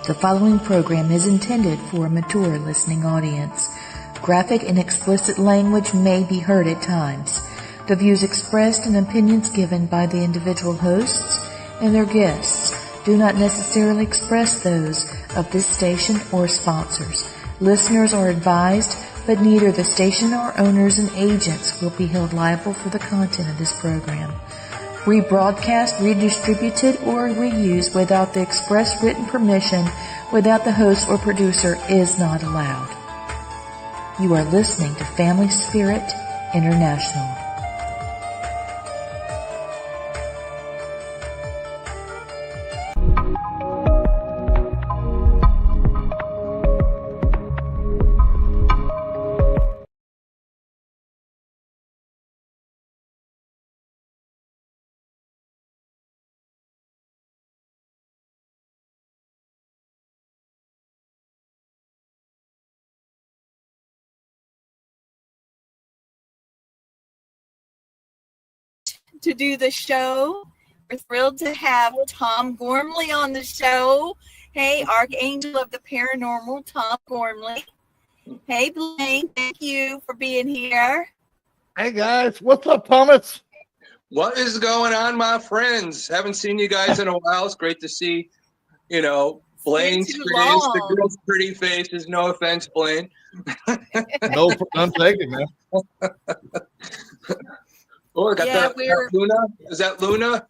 The following program is intended for a mature listening audience. Graphic and explicit language may be heard at times. The views expressed and opinions given by the individual hosts and their guests do not necessarily express those of this station or sponsors. Listeners are advised, but neither the station or owners and agents will be held liable for the content of this program. Rebroadcast, redistributed, or reused without the express written permission without the host or producer is not allowed. You are listening to Family Spirit International. To do the show. We're thrilled to have Tom Gormley on the show. Hey, Archangel of the Paranormal, Tom Gormley. Hey, Blaine, thank you for being here. Hey, guys. What's up, Thomas? What is going on, my friends? Haven't seen you guys in a while. It's great to see, Blaine's the girl's pretty faces. No offense, Blaine. No, I'm taking man. Oh, I got that Luna. Is that Luna?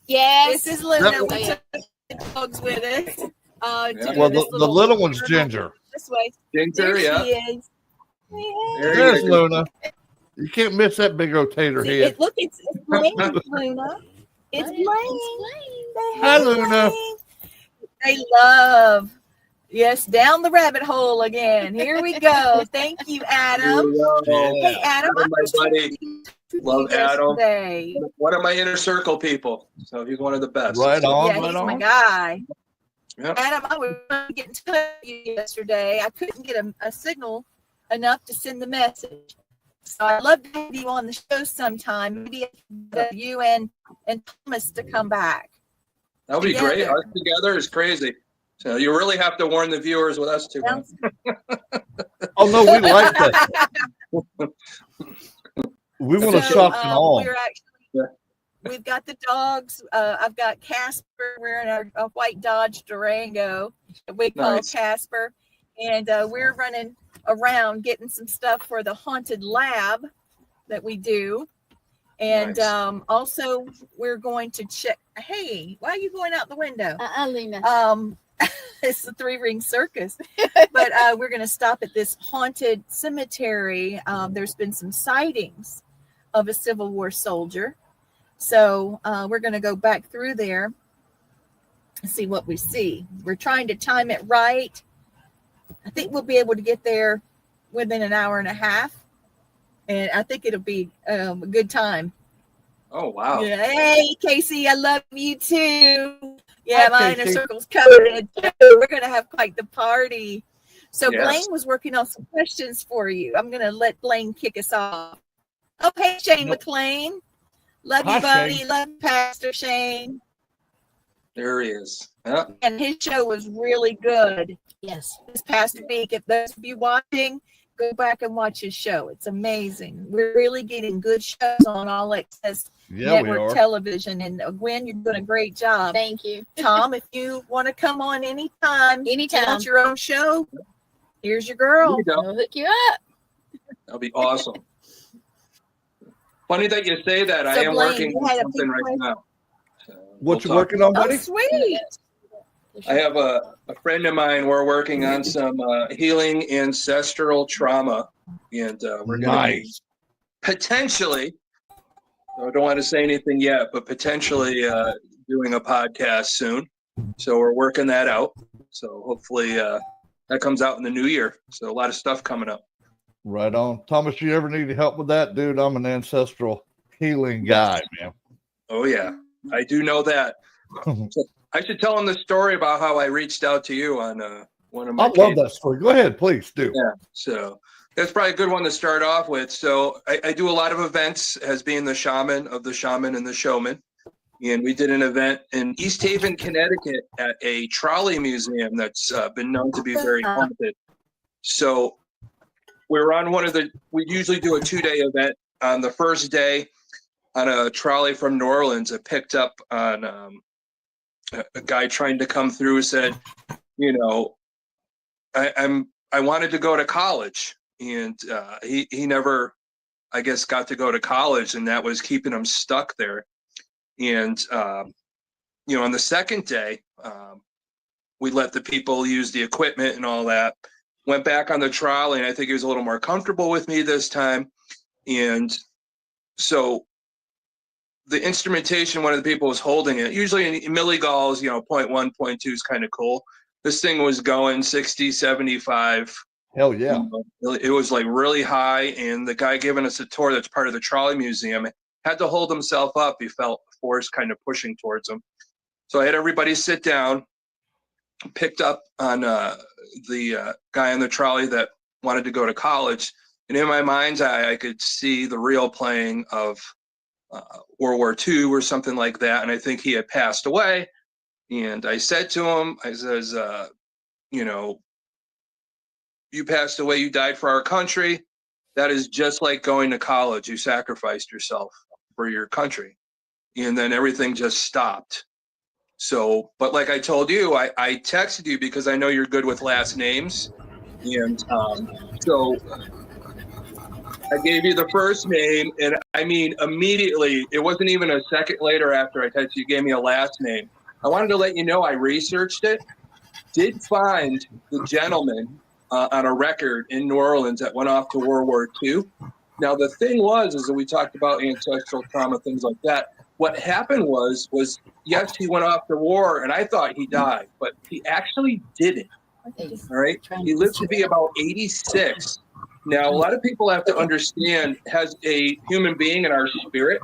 Yes, this is Luna. We took the dogs with us. Well, the little one's Ginger. This way. Ginger, there she is. There's Luna. You can't miss that big rotator head. Look, it's Blaine, Luna. It's Blaine. Hi, Luna. They love. Yes, down the rabbit hole again. Here we go. Thank you, Adam. Hey, Adam. My buddy. Love Adam. One of my inner circle people. So he's one of the best. Right on. Yeah, he's my guy. Yep. Adam, I was trying to get in touch with you yesterday. I couldn't get a signal enough to send the message. So I'd love to have you on the show sometime. Maybe you and Thomas to come back. That would be great. Us together is crazy. So you really have to warn the viewers with us too. Oh, no, we like that. We want to shock them all. We've got the dogs. I've got Casper. We're in our white Dodge Durango. We call Casper. And we're running around getting some stuff for the haunted lab that we do. And also we're going to check. Hey, why are you going out the window? Lena. It's the three-ring circus. But we're going to stop at this haunted cemetery. There's been some sightings of a Civil War soldier. So we're going to go back through there and see what we see. We're trying to time it right. I think we'll be able to get there within an hour and a half. And I think it'll be a good time. Oh, wow. Yeah. Hey, Casey, I love you too. Yeah, my inner circle's covered too. We're going to have quite the party. So Blaine was working on some questions for you. I'm going to let Blaine kick us off. Oh, hey, Shane McLean. Love you, buddy. Shane. Love Pastor Shane. There he is. Yeah. And his show was really good. Yes. This past week. If those of you watching, go back and watch his show. It's amazing. We're really getting good shows on All Access Network television. And Gwen, you're doing a great job. Thank you. Tom, if you want to come on anytime. You want your own show, here's your girl. We'll hook you up. That'll be awesome. Funny that you say that. I am working on something right now. So what you working on, buddy? Oh, sweet. I have a friend of mine. We're working on some healing ancestral trauma. And we're going to potentially, I don't want to say anything yet, but potentially doing a podcast soon. So we're working that out. So hopefully that comes out in the new year. So a lot of stuff coming up. Right on. Thomas, you ever need help with that, dude? I'm an ancestral healing guy, man. Oh, yeah. I do know that. So I should tell him the story about how I reached out to you on one of my love that story. Go ahead, please do. Yeah. So that's probably a good one to start off with. So I do a lot of events as being the shaman of the shaman and the showman. And we did an event in East Haven, Connecticut at a trolley museum that's been known to be very haunted. So we were on we usually do a 2-day event. On the first day, on a trolley from New Orleans, it picked up on a guy trying to come through, said, you know, I wanted to go to college. And he never, I guess, got to go to college, and that was keeping him stuck there. And, you know, on the second day, we let the people use the equipment and all that. Went back on the trolley, and I think he was a little more comfortable with me this time. And so the instrumentation, one of the people was holding it. Usually in milligauss, you know, 0.1, 0.2 is kind of cool. This thing was going 60, 75. Hell yeah. It was like really high. And the guy giving us a tour that's part of the trolley museum had to hold himself up. He felt force kind of pushing towards him. So I had everybody sit down, picked up on the guy on the trolley that wanted to go to college. And in my mind's eye, I could see the reel playing of World War II or something like that. And I think he had passed away. And I said to him, I says, you know, you passed away, you died for our country. That is just like going to college. You sacrificed yourself for your country. And then everything just stopped. So, but like I told you, I texted you because I know you're good with last names. And so I gave you the first name, and I mean, immediately, it wasn't even a second later after I texted you, gave me a last name. I wanted to let you know I researched it, did find the gentleman on a record in New Orleans that went off to World War II. Now, the thing was, is that we talked about ancestral trauma, things like that. What happened was yes, he went off to war, and I thought he died, but he actually didn't. All right? He lived to be about 86. Now, a lot of people have to understand, as a human being in our spirit,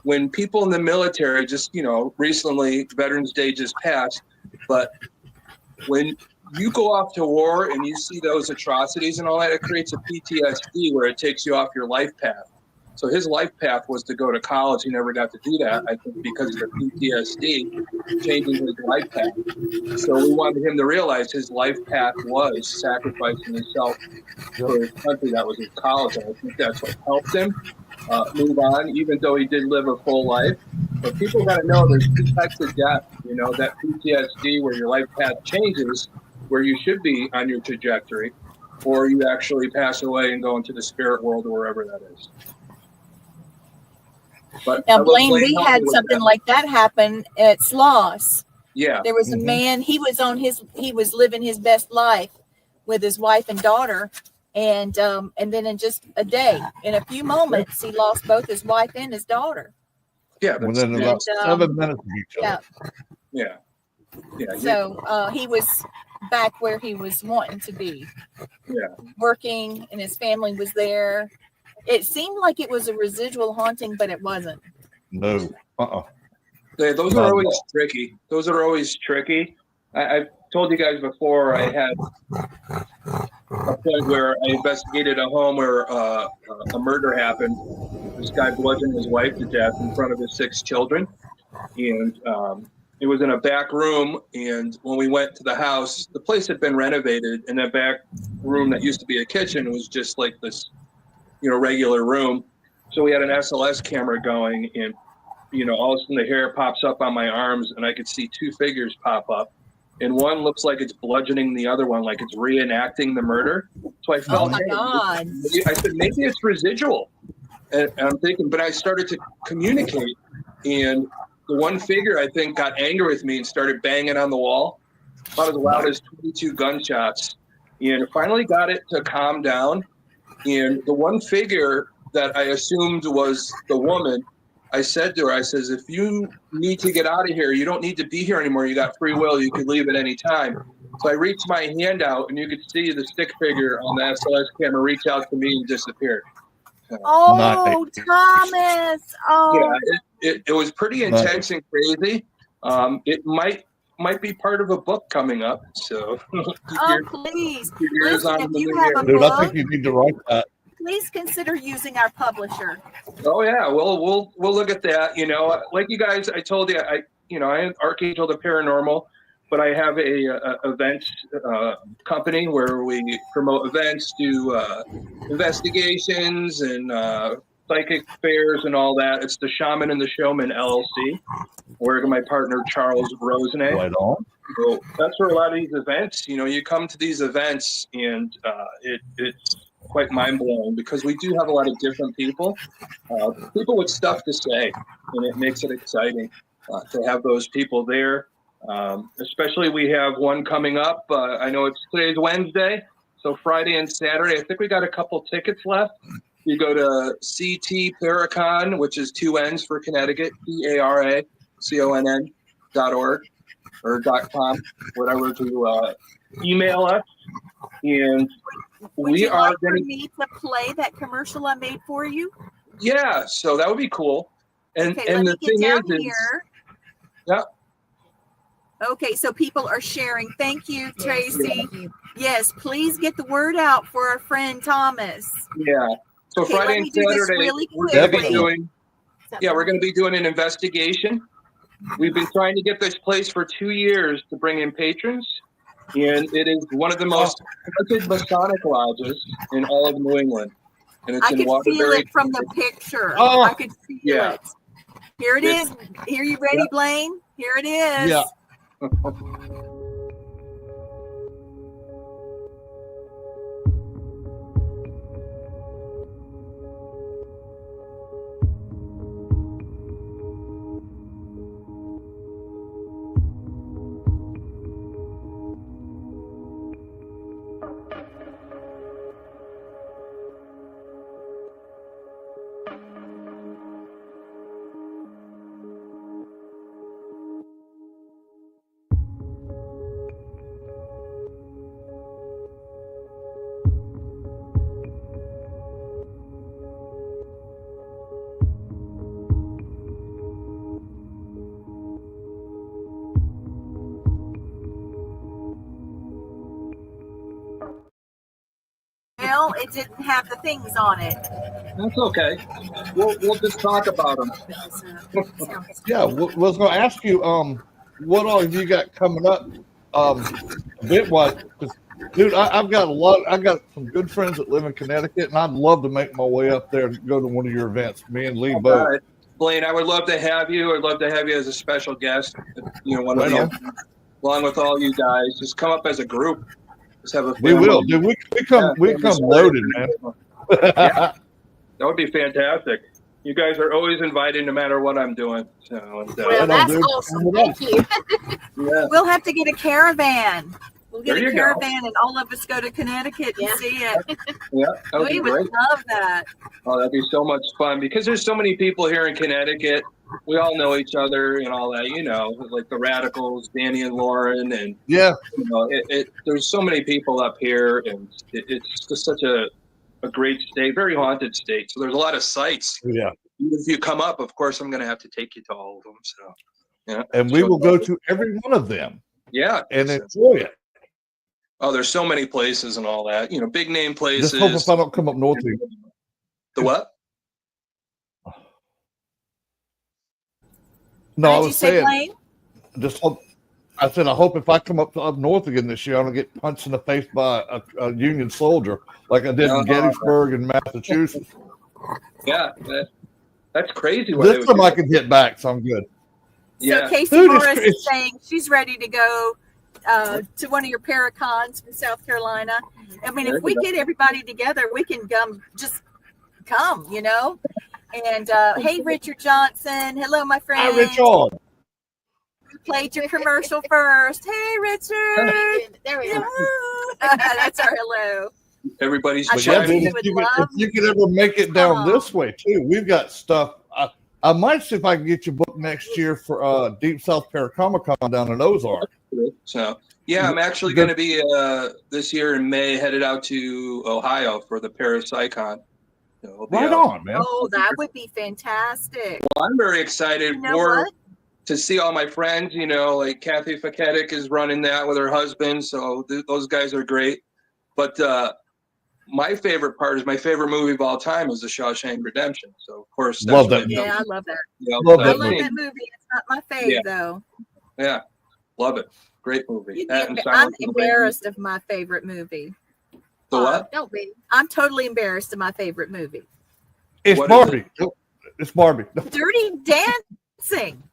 when people in the military, just, you know, recently, Veterans Day just passed, but when you go off to war and you see those atrocities and all that, it creates a PTSD where it takes you off your life path. So his life path was to go to college. He never got to do that, I think, because of the PTSD changing his life path. So we wanted him to realize his life path was sacrificing himself for his country. That was his college. And I think that's what helped him move on, even though he did live a full life. But people got to know there's two types of death. You know, that PTSD where your life path changes, where you should be on your trajectory, or you actually pass away and go into the spirit world or wherever that is. But now, Blaine, we had something like that happen at Sloss. Yeah. There was a man, he was living his best life with his wife and daughter. And then in just a day, in a few moments, he lost both his wife and his daughter. Yeah. Within about 7 minutes of each other. Yeah. Yeah. So he was back where he was wanting to be. Yeah. Working, and his family was there. It seemed like it was a residual haunting, but it wasn't. No. Yeah, those are always tricky. Those are always tricky. I've told you guys before, I had a point where I investigated a home where a murder happened. This guy bludgeoned his wife to death in front of his 6 children. And it was in a back room. And when we went to the house, the place had been renovated. And that back room that used to be a kitchen was just like this, you know, regular room. So we had an SLS camera going, and, you know, all of a sudden the hair pops up on my arms, and I could see 2 figures pop up. And one looks like it's bludgeoning the other one, like it's reenacting the murder. So I felt, oh my God. I said, maybe it's residual. And I'm thinking, but I started to communicate. And the one figure, I think, got angry with me and started banging on the wall, about as loud as 22 gunshots. And finally got it to calm down. And the one figure that I assumed was the woman, I said to her, I says, if you need to get out of here, you don't need to be here anymore. You got free will. You can leave at any time. So I reached my hand out, and you could see the stick figure on the SLS camera reach out to me and disappear. Oh, Thomas. Oh. Yeah, it was pretty intense and crazy. It might be part of a book coming up. So please. Dude, I think you need to write that. please consider using our publisher. Oh yeah, we'll look at that. You know, like you guys, I told you, I am Archangel the Paranormal, but I have a events company where we promote events, do investigations and psychic fairs and all that. It's the Shaman and the Showman LLC. Where my partner Charles Rosenay. Right on. So that's where a lot of these events. You know, you come to these events and it's quite mind blowing because we do have a lot of different people with stuff to say, and it makes it exciting to have those people there. Especially we have one coming up. I know today's Wednesday, so Friday and Saturday. I think we got a couple tickets left. You go to CT Paracon, which is 2 N's for Connecticut, PARACONN.org or .com, whatever, to email us. And Would we you are like for going me to play that commercial I made for you? Yeah, so that would be cool. And Okay, and let the me thing get down is, here. yeah, Okay, so people are sharing. Thank you, Tracy. Yes, please get the word out for our friend Thomas. yeah. So Okay, Friday let and me do this Saturday, really we're going to be quickly. doing. Yeah, we're going to be doing an investigation. We've been trying to get this place for 2 years to bring in patrons, and it is one of the most haunted Masonic lodges in all of New England. And it's I in could feel Waterbury. it from the picture. Oh, I could feel yeah. it. Here it is. Here, you ready, Blaine? Here it is. Yeah. Well, it didn't have the things on it. That's okay. We'll just talk about them. Yeah, was going to ask you, what all have you got coming up, event-wise? 'Cause, dude, I've got I got some good friends that live in Connecticut, and I'd love to make my way up there to go to one of your events. Me and Lee both. Blaine, I would love to have you. I'd love to have you as a special guest. You know, one of you, along with all you guys. Just come up as a group. Just have a We will, dude. We come loaded, man. Yeah, that would be fantastic. You guys are always invited, no matter what I'm doing. So, Well, that's awesome. Thank you. yeah. We'll have to get a caravan. We'll get There a you go. caravan and all of us go to Connecticut and Yeah. see it. Yeah, that would be We would great. love that. Oh, that'd be so much fun because there's so many people here in Connecticut. We all know each other and all that, you know, like the Radicals, Danny and Lauren, and Yeah, you know, there's so many people up here, and it's just such a great state, very haunted state. So there's a lot of sites. yeah. If you come up, of course, I'm going to have to take you to all of them. So, yeah. And we will go to every one of them Yeah. and enjoy it. Oh, there's so many places and all that. You know, big name places. Just hope if I don't come up north to you. The what? No, What I did you was say, saying, Blaine? just hope. I said, I hope if I come up north again this year, I don't get punched in the face by a Union soldier like I did in Gettysburg and Massachusetts. Yeah, that's crazy. This time I can hit back, so I'm good. Yeah. So Casey Dude, Morris is saying she's ready to go to one of your Paracons from South Carolina. I mean, if we get everybody together, we can come, you know. And hey, Richard Johnson. Hello, my friend. Hi, Richard. You played your commercial first. Hey, Richard. There we go. That's our hello. Everybody's I But yeah, told chiming dude, you in. if you could ever make it down this way too, we've got stuff. I might see if I can get you booked next year for Deep South Paracomic-Con down in Ozark. So yeah, I'm actually going to be this year in May headed out to Ohio for the Parapsychon. So I'll be Right out. on, man. Oh, that would be fantastic. Well, I'm very excited You know what? to see all my friends. You know, like Kathy Faketic is running that with her husband, so those guys are great. But my favorite part is my favorite movie of all time is The Shawshank Redemption. So of course, that's Love that what- movie. Yeah, I love that. Yeah, Love I that love movie. that movie. It's not my fave Yeah. though. Yeah, love it. Great movie. You'd be That and I'm Silence of the Lambs. embarrassed of my favorite movie. The what? Don't be. I'm totally embarrassed of my favorite movie. It's What is Barbie. It's Barbie. Dirty Dancing.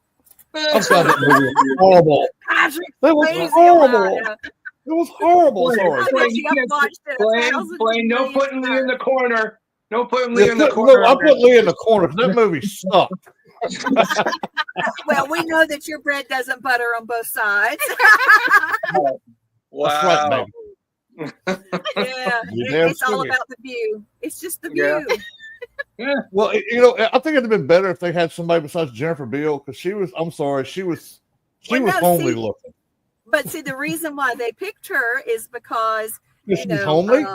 I'm sorry, that movie was horrible. Patrick That was Swayze, horrible. wow. It was horrible. Sorry. I bet you I've watched it Blaine, no putting Lee in the corner. No putting Lee Yeah, in the put- corner. no, I put Lee in the corner because that movie sucked. Well, we know that your bread doesn't butter on both sides. That's right, Wow. baby. Yeah, You damn it's all straight. about the view. It's just the Yeah. view. Well, you know, I think it'd have been better if they had somebody besides Jennifer Beal because she was. I'm sorry, she was Well, no, homely see- looking. But see, the reason why they picked her is because She you was know, homely.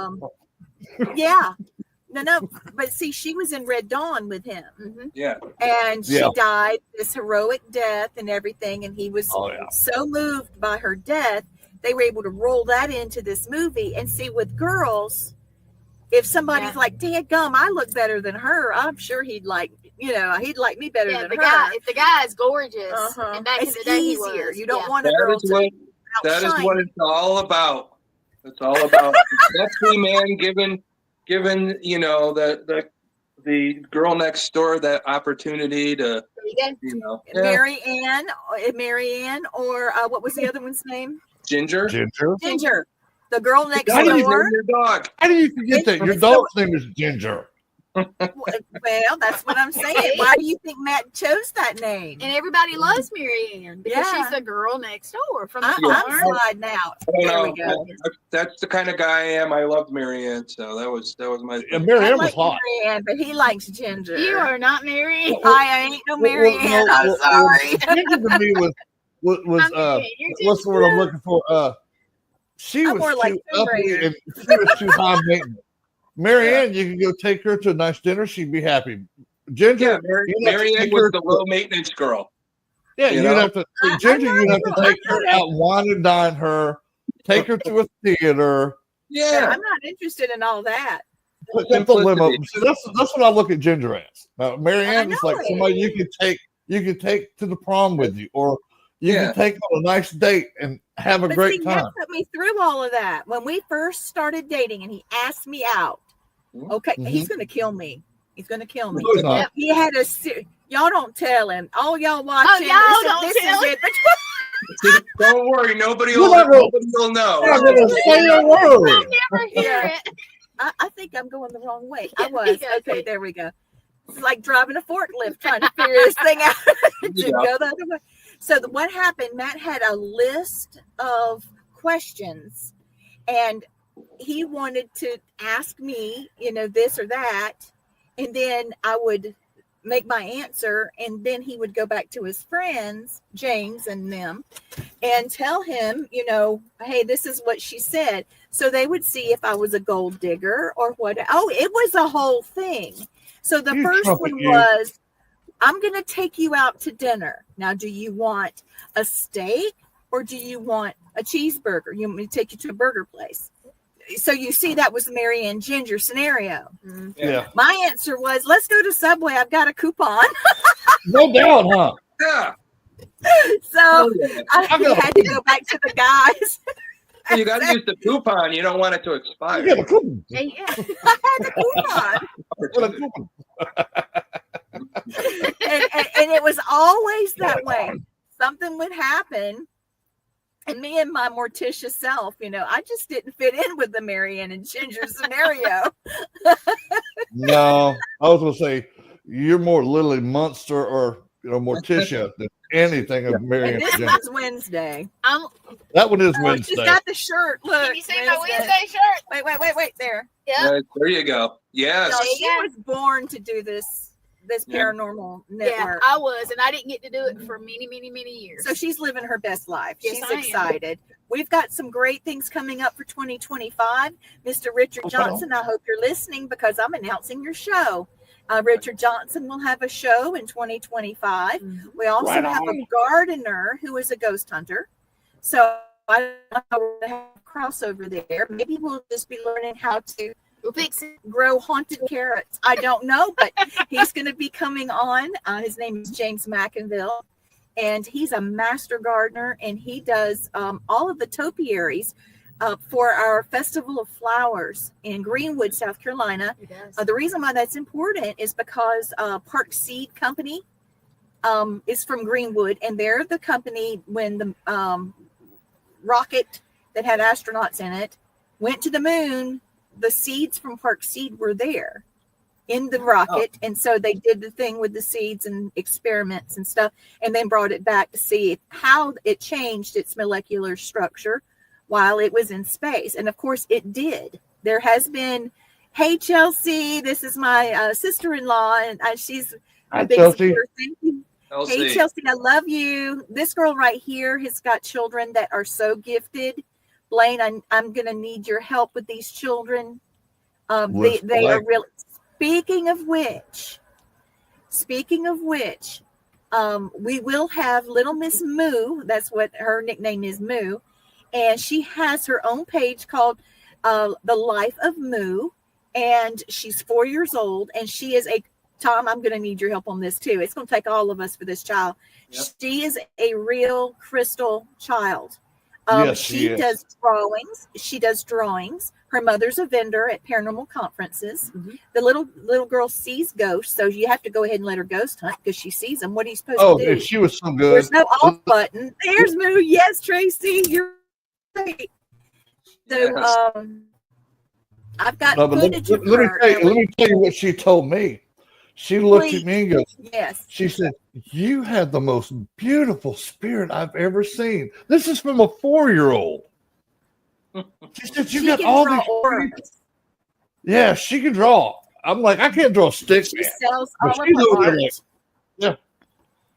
yeah, no. But see, she was in Red Dawn with him, Yeah. and she Yeah. died this heroic death and everything, and he was Oh yeah. so moved by her death, they were able to roll that into this movie. And see, with girls, if somebody's Yeah. like, "Dad gum, I look better than her," I'm sure he'd like me better Yeah, than the her. guy. If the guy is gorgeous, Uh-huh. and back It's in the day he easier. was. You don't yeah. want a That girl is to what that is outshine what you. it's all about. It's all about the sexy man given you know the girl next door that opportunity to There you go. you know yeah, Mary Ann, or what was the other one's name? Ginger. Ginger. Ginger, the girl next How do you door. name your dog? How do you forget that? Your It's- dog's name is Ginger. Well, that's what I'm saying. Why do you think Matt chose that name? And everybody loves Mary Ann because Yeah. she's the girl next door from the I'm farm. sliding out. I don't There we know. go. That's the kind of guy I am. I loved Marianne, so that was my. And Mary I Ann was like hot. Mary Ann, but he likes Ginger. You are not Mary. I ain't no Mary Ann. I'm sorry. Ginger to me was I'm Mary. You're just- what's the word I'm looking for? She I'm was more like too Tomb uppity Raider. and she was too high maintenance. Mary Ann, you can go take her to a nice dinner. She'd be happy. Ginger, Yeah, you'd have to Marianne take was her the to- low maintenance girl. Yeah, you you'd know? have to Ginger. You'd have to take her out, wine and dine her, take her to a theater, Yeah, I'm not interested in all that. put the limo. Simplicity. See, that's what I look at Ginger as. Mary Ann is know like it. somebody you can take to the prom with you, or you Yeah. can take on a nice date and have a But great see, time. Matt put me through all of that when we first started dating, and he asked me out. Okay, Mhm. he's gonna kill me. He's gonna kill me. No, he's not. He had a y'all don't tell him. All y'all watching. Oh, y'all don't this tell is it. don't worry, nobody You're will not gonna- nobody will know. You're not gonna say a word. Never hear Yeah. it. I think I'm going the wrong way. I Yeah, was. yeah. Okay, there we go. It's like driving a forklift trying to figure this thing out to Yeah. go the other way. So what happened, Matt had a list of questions, and he wanted to ask me, this or that, and then I would make my answer, and then he would go back to his friends, James and them, and tell him, hey, this is what she said. So they would see if I was a gold digger or what. Oh, it was a whole thing. So the You first trumpet one you. was, I'm going to take you out to dinner. Now, do you want a steak or do you want a cheeseburger? You want me to take you to a burger place? So you see, that was the Mary Ann Ginger scenario. Yeah, My answer was, let's go to Subway. I've got a coupon. no doubt, huh? Yeah, So I I got a had to go back to the guys. you got to use the coupon. You don't want it to You expire. got a coupon. Yeah. I had the coupon. What a coupon. and it was always that way. Something would happen, and me and my Morticia self, I just didn't fit in with the Mary Ann and Ginger scenario. No, I was gonna say you're more Lily Munster or Morticia than anything of Mary And Ann this Ginger. was Wednesday. That one is Oh, she's Wednesday. got the shirt. Look. Can you see my Wednesday shirt? Wait. There. Yeah. There you go. Yes. So There you she go. was born to do this Yeah. paranormal Yeah, network. I was, and I didn't get to do it for many, many, many years. So she's living her best life. Yes, She's I am. excited. We've got some great things coming up for 2025. Mr. Richard Johnson, I hope you're listening because I'm announcing your show. Richard Johnson will have a show in 2025. We also Right have on. a gardener who is a ghost hunter. So I don't know if we're going to have a crossover there. Maybe we'll just be learning how to We'll fix it. grow haunted carrots. I don't know, but he's going to be coming on. His name is James McInville, and he's a master gardener, and he does all of the topiaries for our Festival of Flowers in Greenwood, South Carolina. The reason why that's important is because Park Seed Company is from Greenwood, and they're the company when the rocket that had astronauts in it went to the moon. The seeds from Park Seed were there in the rocket, and so they did the thing with the seeds and experiments and stuff, and then brought it back to see how it changed its molecular structure while it was in space. And of course it did. There has been, hey Chelsea, this is my sister-in-law, and she's a big supporter. Thank you. Chelsea. Hey Chelsea, I love you. This girl right here has got children that are so gifted. Blaine, I'm going to need your help with these children. They are really. Speaking of which, we will have little Miss Moo. That's what her nickname is, Moo, and she has her own page called The Life of Moo, and she's 4 years old, and she is a Tom. I'm going to need your help on this too. It's going to take all of us for this child. Yep. She is a real crystal child. Yes, she does drawings. She does drawings. Her mother's a vendor at paranormal conferences. Mm-hmm. The little girl sees ghosts, so you have to go ahead and let her ghost hunt because she sees them. What are you supposed to do? Oh, she was so good. There's no off button. There's Moo. Yes, Tracy, you're right. So I've got footage of her. Let me tell you what she told me. She looked at me and goes, yes. She said, you had the most beautiful spirit I've ever seen. This is from a 4-year-old. She said, you got all these auras. Yeah, she can draw. I'm like, I can't draw sticks. She sells all of her art. Like, yeah.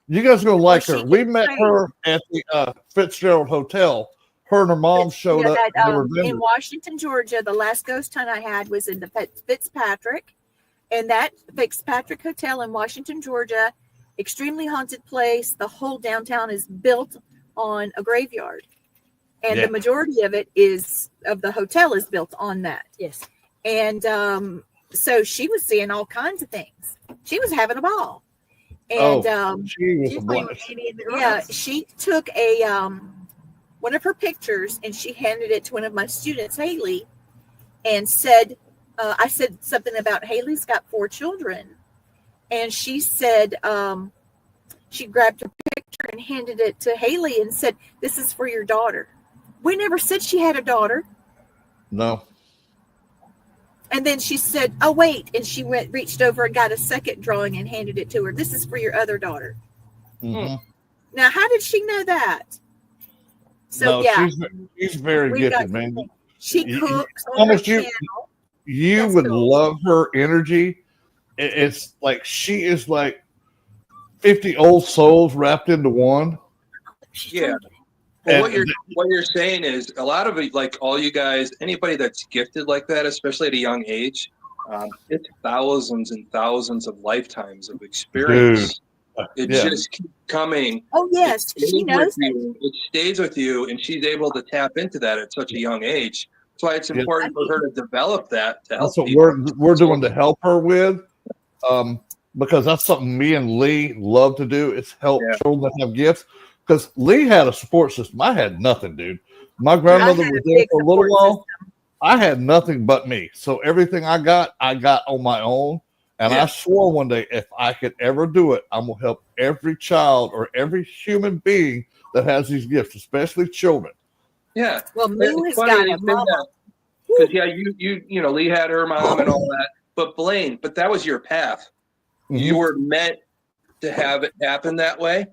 You guys are going to like her. We met her at the Fitzgerald Hotel. Her and her mom showed up. In Washington, Georgia, the last ghost hunt I had was in the Fitzpatrick. And that Fitzpatrick Hotel in Washington, Georgia, extremely haunted place. The whole downtown is built on a graveyard. And the majority of the hotel is built on that. Yes. And so she was seeing all kinds of things. She was having a ball. And she was she took one of her pictures and she handed it to one of my students, Haley, and said, I said something about Haley's got 4 children. And she said, she grabbed a picture and handed it to Haley and said, this is for your daughter. We never said she had a daughter. No. And then she said, oh, wait. And she reached over and got a second drawing and handed it to her. This is for your other daughter. Mm-hmm. Now, how did she know that? So, she's very gifted, man. She cooks on her channel. You would love her energy. It's like she is like 50 old souls wrapped into one. Yeah. Well, what you're saying is a lot of it, like all you guys, anybody that's gifted like that, especially at a young age, it's thousands and thousands of lifetimes of experience. It just keeps coming. Oh yes, she knows it. It stays with you, and she's able to tap into that at such a young age. That's why it's important for her to develop that to help. That's what we're doing to help her with, because that's something me and Lee love to do. It's help children that have gifts. Because Lee had a support system. I had nothing, dude. My grandmother was there for a little while. I had nothing but me. So everything I got on my own. And I swore one day, if I could ever do it, I'm going to help every child or every human being that has these gifts, especially children. Yeah. Well, Moo has got a mom. Because you know, Lee had her mom and all that. But Blaine, that was your path. Mm-hmm. You were meant to have it happen that way,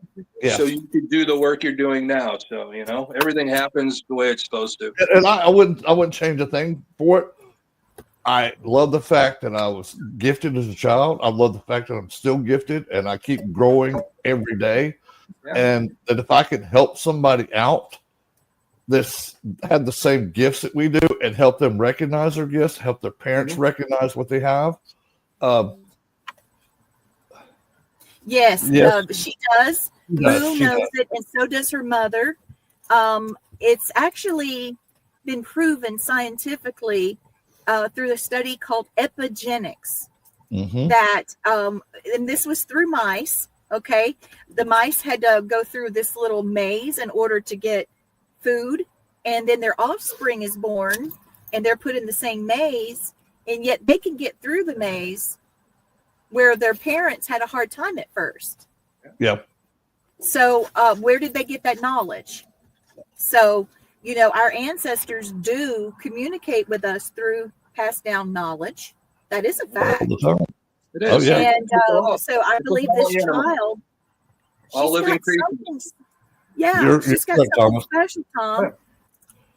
so you could do the work you're doing now. So you know, everything happens the way it's supposed to. And I wouldn't change a thing for it. I love the fact that I was gifted as a child. I love the fact that I'm still gifted and I keep growing every day. Yeah. And that if I can help somebody out that's had the same gifts that we do and help them recognize their gifts, help their parents recognize what they have. Yes, she does. Moo knows it, and so does her mother. It's actually been proven scientifically through a study called epigenetics. Mm-hmm. That and this was through mice. Okay, the mice had to go through this little maze in order to get food, and then their offspring is born, and they're put in the same maze, and yet they can get through the maze where their parents had a hard time at first. Yeah. So where did they get that knowledge? So, you know, our ancestors do communicate with us through passed down knowledge. That is a fact. All the time. It is. Oh, yeah. And so I believe this child, All living got creatures. something, yeah, You're she's got correct, something Thomas. special, Tom. Yeah.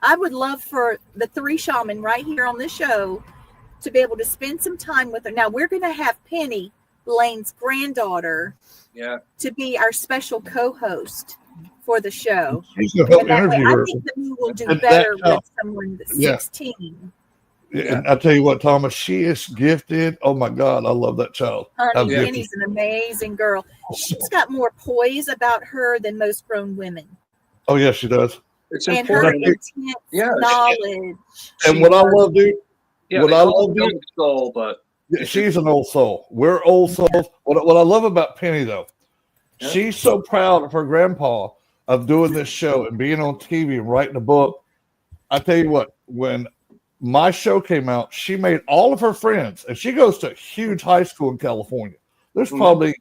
I would love for the three shaman right here on this show to be able to spend some time with her. Now we're going to have Penny, Lane's granddaughter, Yeah. to be our special co-host for the show. She's going to help And that way, interview I her. think that we will do And better that- with someone that's Yeah. 16. And I tell you what, Thomas, she is gifted. Oh my God, I love that child. How Honey, gifted. Penny's an amazing girl. She's got more poise about her than most grown women. Oh yeah, she does. It's And her important. intense Yeah, knowledge. And what I love, dude, Yeah, what they I call love, it dude, young soul, but she's an old soul. We're old souls. What I love about Penny though, Yeah. she's so proud of her grandpa of doing this show and being on TV and writing a book. I tell you what, when my show came out, she made all of her friends, and she goes to a huge high school in California. There's Mhm. probably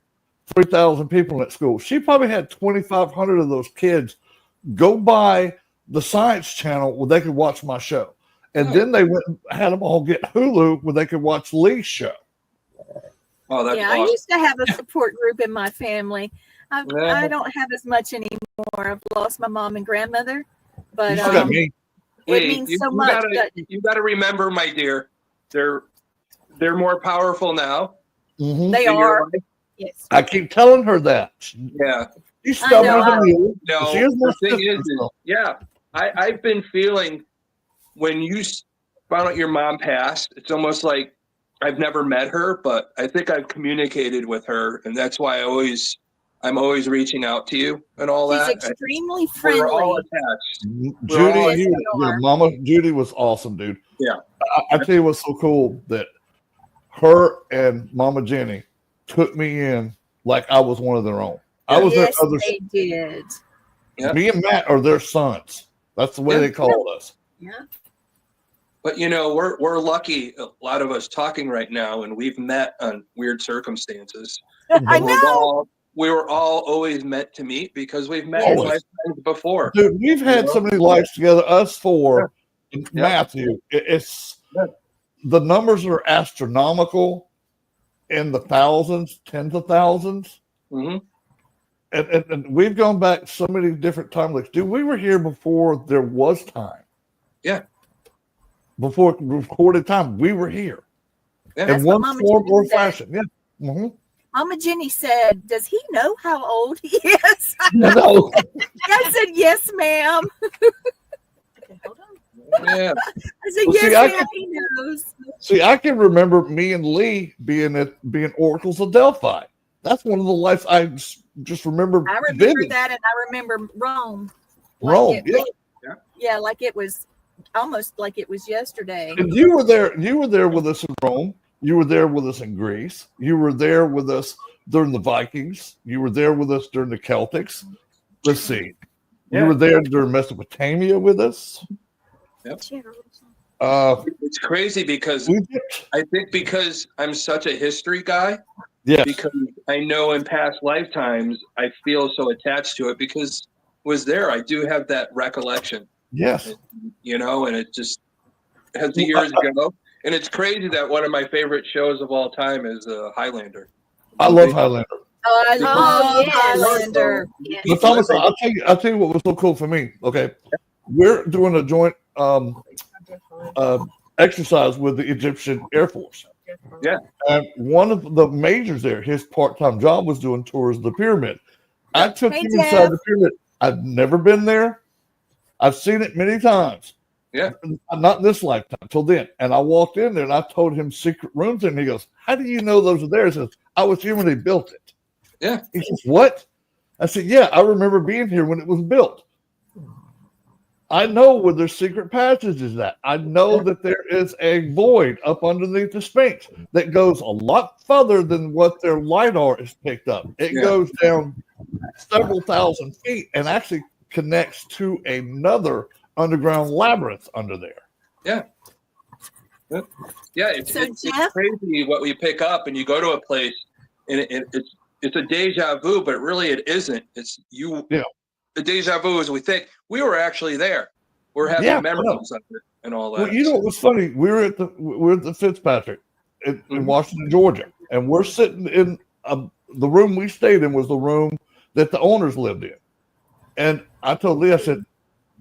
3,000 people in that school. She probably had 2,500 of those kids go by the Science Channel where they could watch my show. And then they went and had them all get Hulu where they could watch Lee's show. oh, that's Yeah, I awesome. used to have a support group in my family. Yeah. I don't have as much anymore. I've lost my mom and grandmother, but You still got me. it Hey, means you- so you much. gotta- doesn't it? You got to remember, my dear, they're more powerful now. Mhm. They in your are. life. Yes. I keep telling her that. Yeah. She's I stubborn know, as a mule. No, She is my the thing sister, is, so. yeah, I've been feeling when you found out your mom passed, it's almost like I've never met her, but I think I've communicated with her, and that's why I'm always reaching out to you and all She's that. extremely We're all friendly. attached. Judy, all- you, Yes, they are. Mama Judy was awesome, dude. Yeah. I tell you what's so cool that her and Mama Jenny took me in like I was one of their own. I was Yes, their other. they did. Yeah. Me and Matt are their sons. That's the way Yeah. they called us. Yeah. But you know, we're lucky, a lot of us talking right now, and we've met on weird circumstances. I We know. were all always meant to meet because we've met in Always. lifetimes before. Dude, we've had so many lives together. Us four, and Yeah. Matthew. It's Yeah. the numbers are astronomical, in the thousands, tens of thousands. Hmm. And we've gone back so many different time loops. Dude, we were here before there was time. Yeah. Before recorded time, we were here. Yeah. In That's what one Mama form Jenny or said. fashion. Yeah. Mm-hmm. Mama Jenny said, "Does he know how old he is?" No. I said, "Yes, ma'am." Yeah. I said, Well, "Yes, see, I ma'am. can- He knows." See, I can remember me and Lee being oracles of Delphi. That's one of the lives I just remember. I remember vividly. that, and I remember Rome. Rome, Like yeah. Yeah, like it was almost like it was yesterday. And you were there. You were there with us in Rome. You were there with us in Greece. You were there with us during the Vikings. You were there with us during the Celtics. Let's see. Yeah. You were there during Mesopotamia with us. It's crazy because Egypt. I think because I'm such a history guy, Yes. because I know in past lifetimes I feel so attached to it because it was there. I do have that recollection, Yes. you know, and it just has the years ago. And it's crazy that one of my favorite shows of all time is Highlander. I love Highlander. Oh, I love yes. Highlander. Yes. But Thomas, I'll tell you what was so cool for me. Okay, we're doing a joint exercise with the Egyptian Air Force. Yeah. And one of the majors there, his part-time job was doing tours of the pyramid. I took Hey, him Jeff. inside the pyramid. I've never been there. I've seen it many times. Yeah. Not in this lifetime, till then. And I walked in there and I told him secret rooms, and he goes, "How do you know those are there?" He says, "I was here when they built it." Yeah. He says, "What?" I said, "Yeah, I remember being here when it was built." I know where their secret passage is at. I know that there is a void up underneath the Sphinx that goes a lot further than what their LiDAR is picked up. It goes down several thousand feet and actually connects to another underground labyrinth under there. Yeah. Yeah, it's crazy what we pick up, and you go to a place, and it's a deja vu, but really it isn't. It's you. Yeah. The deja vu is we think we were actually there. We're having memories of it and all that. Well, you know what's funny? We're at the Fitzpatrick in Washington, Georgia, and we're sitting in the room we stayed in was the room that the owners lived in. And I told Lee, I said,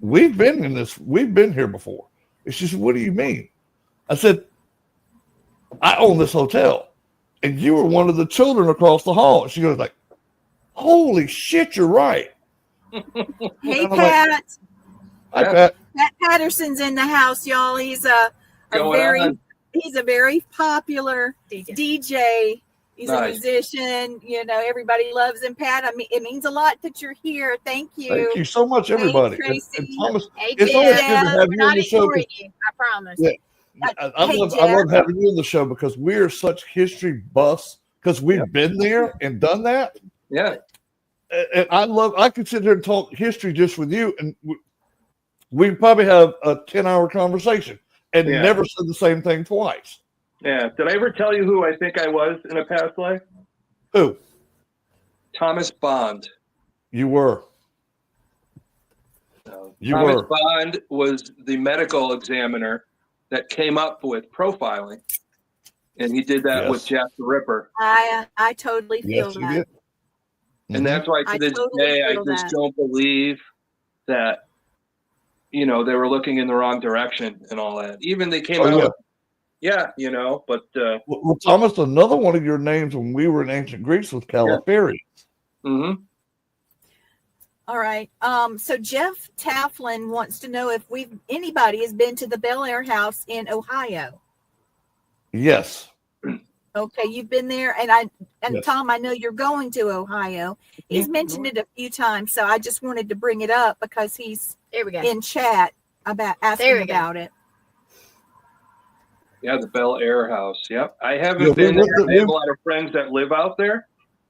we've been here before. And she said, what do you mean? I said, I own this hotel, and you were one of the children across the hall. And she goes like, holy shit, you're right. Hey, Pat. Like, hi, Pat. Pat Patterson's in the house, y'all. He's a very popular DJ. He's a musician. You know, everybody loves him. Pat, I mean, it means a lot that you're here. Thank you. Thank you so much, everybody. Hey, and Thomas, hey, it's always good to have you on the show. I promise. Yeah. I love having you on the show because we're such history buffs because we've been there and done that. Yeah. And I could sit here and talk history just with you, and we probably have a 10-hour conversation and never said the same thing twice. Yeah. Did I ever tell you who I think I was in a past life? Who? Thomas Bond. You were. Thomas Bond was the medical examiner that came up with profiling, and he did that with Jack the Ripper. I totally feel that. Did. And that's why to this day, I just don't believe that, you know, they were looking in the wrong direction and all that. Even they came out with, you know, but. Well, Thomas, another one of your names when we were in ancient Greece was Calipari. Yeah. Mm-hmm. All right. So Jeff Taflin wants to know if anybody has been to the Bel Air House in Ohio. Yes. Okay, you've been there, and yes. Tom, I know you're going to Ohio. He's mentioned it a few times, so I just wanted to bring it up because he's in chat about asking about it. Yeah, the Bel Air House. Yep, I haven't been there. I have a lot of friends that live out there.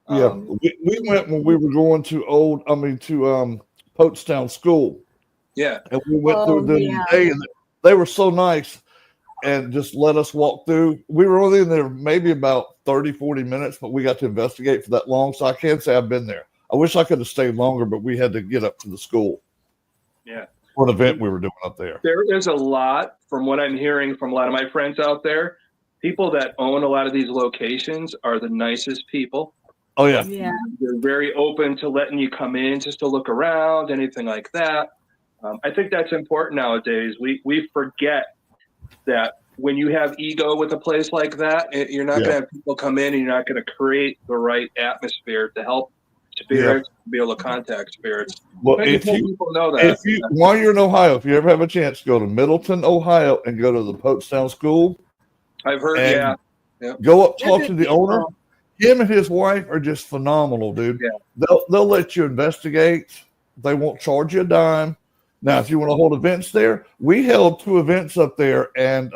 Yeah, we went when we were going to Poatstown School. Yeah, and we went through the day, and they were so nice. And just let us walk through. We were only in there maybe about 30, 40 minutes, but we got to investigate for that long. So I can't say I've been there. I wish I could have stayed longer, but we had to get up to the school. Yeah. For an event we were doing up there. There is a lot, from what I'm hearing from a lot of my friends out there, people that own a lot of these locations are the nicest people. Oh, yeah. Yeah. They're very open to letting you come in just to look around, anything like that. I think that's important nowadays. We forget that when you have ego with a place like that, you're not going to have people come in and you're not going to create the right atmosphere to help spirits be able to contact spirits. Well, people know that. While you're in Ohio, if you ever have a chance, go to Middleton, Ohio, and go to the Poatstown School. I've heard, Go up, talk to the owner. Him and his wife are just phenomenal, dude. Yeah. They'll let you investigate. They won't charge you a dime. Now, if you want to hold events there, we held 2 events up there, and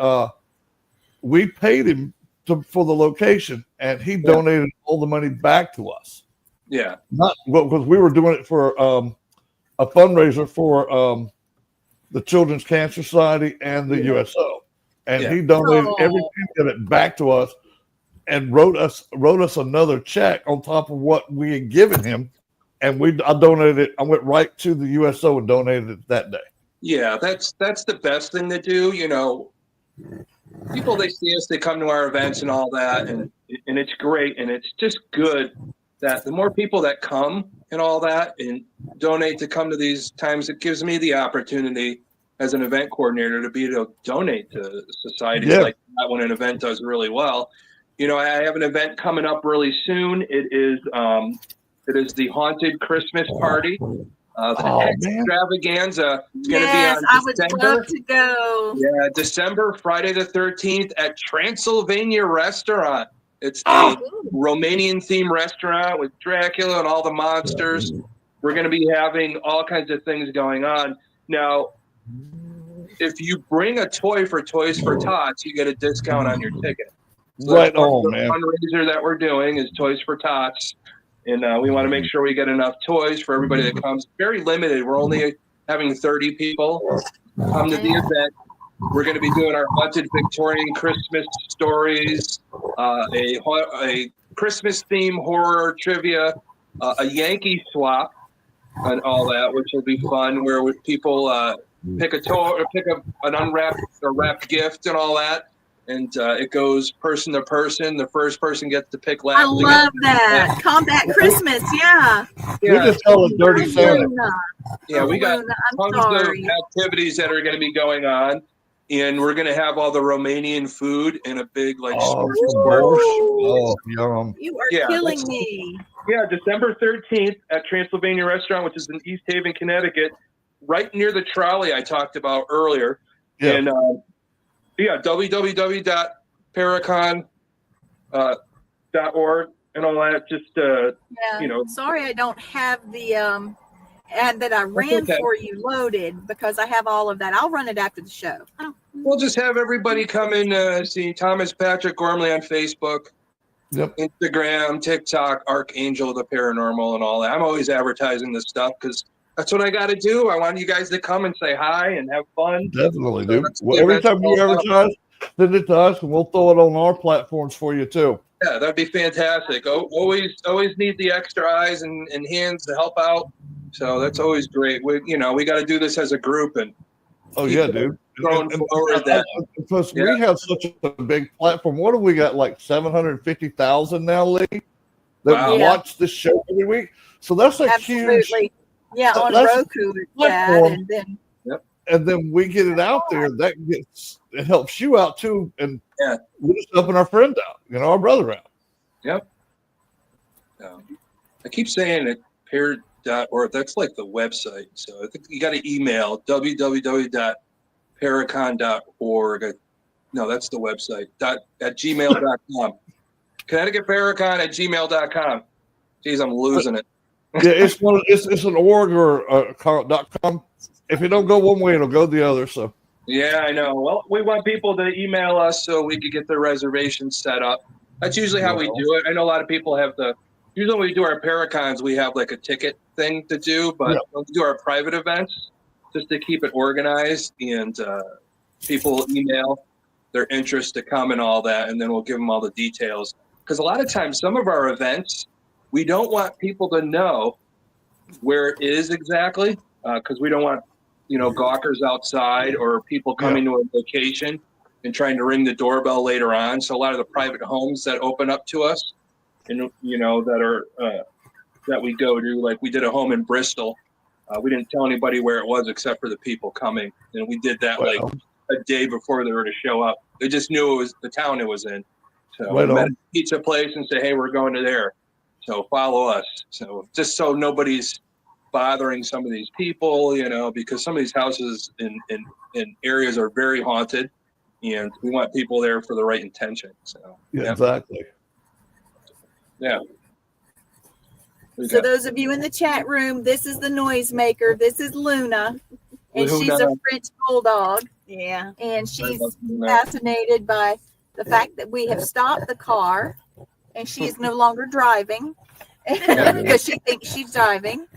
we paid him for the location, and he donated all the money back to us. Yeah. Not because we were doing it for a fundraiser for the Children's Cancer Society and the USO, and he donated every penny of it back to us, and wrote us another check on top of what we had given him. And I donated it. I went right to the USO and donated it that day. Yeah, that's the best thing to do. You know, people, they see us, they come to our events and all that, and it's great. And it's just good that the more people that come and all that and donate to come to these times, it gives me the opportunity as an event coordinator to be able to donate to societies like that when an event does really well. You know, I have an event coming up really soon. It is the Haunted Christmas Party. The extravaganza is going to be on December. I would love to go. Yeah, December, Friday the 13th at Transylvania Restaurant. It's a Romanian-themed restaurant with Dracula and all the monsters. We're going to be having all kinds of things going on. Now, if you bring a toy for Toys for Tots, you get a discount on your ticket. So Right that's on, the man. fundraiser that we're doing is Toys for Tots. And we want to make sure we get enough toys for everybody that comes. Very limited. We're only having 30 people come to the event. We're going to be doing our haunted Victorian Christmas stories, a Christmas theme horror trivia, a Yankee swap, and all that, which will be fun. Where people pick a toy or pick up an unwrapped or wrapped gift and all that. And it goes person to person. The first person gets to pick last. I love that. Combat Christmas, yeah. We just call it Dirty Santa. Yeah, we got tons sorry. of activities that are going to be going on. And we're going to have all the Romanian food in a big, like, yum. You are killing me. Yeah, December 13th at Transylvania Restaurant, which is in East Haven, Connecticut, right near the trolley I talked about earlier. Yeah. And, www.paracon.org and all that. Just, Sorry, I don't have the ad that I ran for you loaded because I have all of that. I'll run it after the show. We'll just have everybody come in, see Thomas Patrick Gormley on Facebook, Instagram, TikTok, Archangel the Paranormal, and all that. I'm always advertising this stuff because that's what I got to do. I want you guys to come and say hi and have fun. Definitely, dude. Well, every time you advertise, send it to us, and we'll throw it on our platforms for you too. Yeah, that'd be fantastic. Always need the extra eyes and hands to help out. So that's always great. We got to do this as a group and. Dude. Going forward, because we have such a big platform. What do we got? Like 750,000 now, Lee, that watch this show every week. So that's a huge. Yeah, on Roku, platform. And then we get it out there. It helps you out too, and we're just helping our friend out, our brother out. Yep. I keep saying it, paracon.org. That's like the website. So I think you got to email www.paracon.org. No, that's the website. at gmail.com. Connecticut Paracon at gmail.com. Geez, I'm losing it. Yeah, it's an org or .com. If it don't go one way, it'll go the other. So. Yeah, I know. Well, we want people to email us so we can get their reservations set up. That's usually how we do it. I know a lot of people have usually when we do our Paracons, we have like a ticket thing to do, but when we do our private events, just to keep it organized and people email their interest to come and all that, and then we'll give them all the details. Because a lot of times, some of our events, we don't want people to know where it is exactly, because we don't want gawkers outside or people coming to a location and trying to ring the doorbell later on. So a lot of the private homes that open up to us and, that are, that we go to, like we did a home in Bristol. We didn't tell anybody where it was except for the people coming. And we did that like a day before they were to show up. They just knew it was the town it was in. So we met a pizza place and say, hey, we're going to there. So follow us. So just so nobody's bothering some of these people, because some of these houses in areas are very haunted, and we want people there for the right intention. So exactly. Yeah. So those of you in the chat room, this is the noisemaker. This is Luna, and she's a French bulldog. Yeah, and she's fascinated by the fact that we have stopped the car, and she is no longer driving because she thinks she's driving.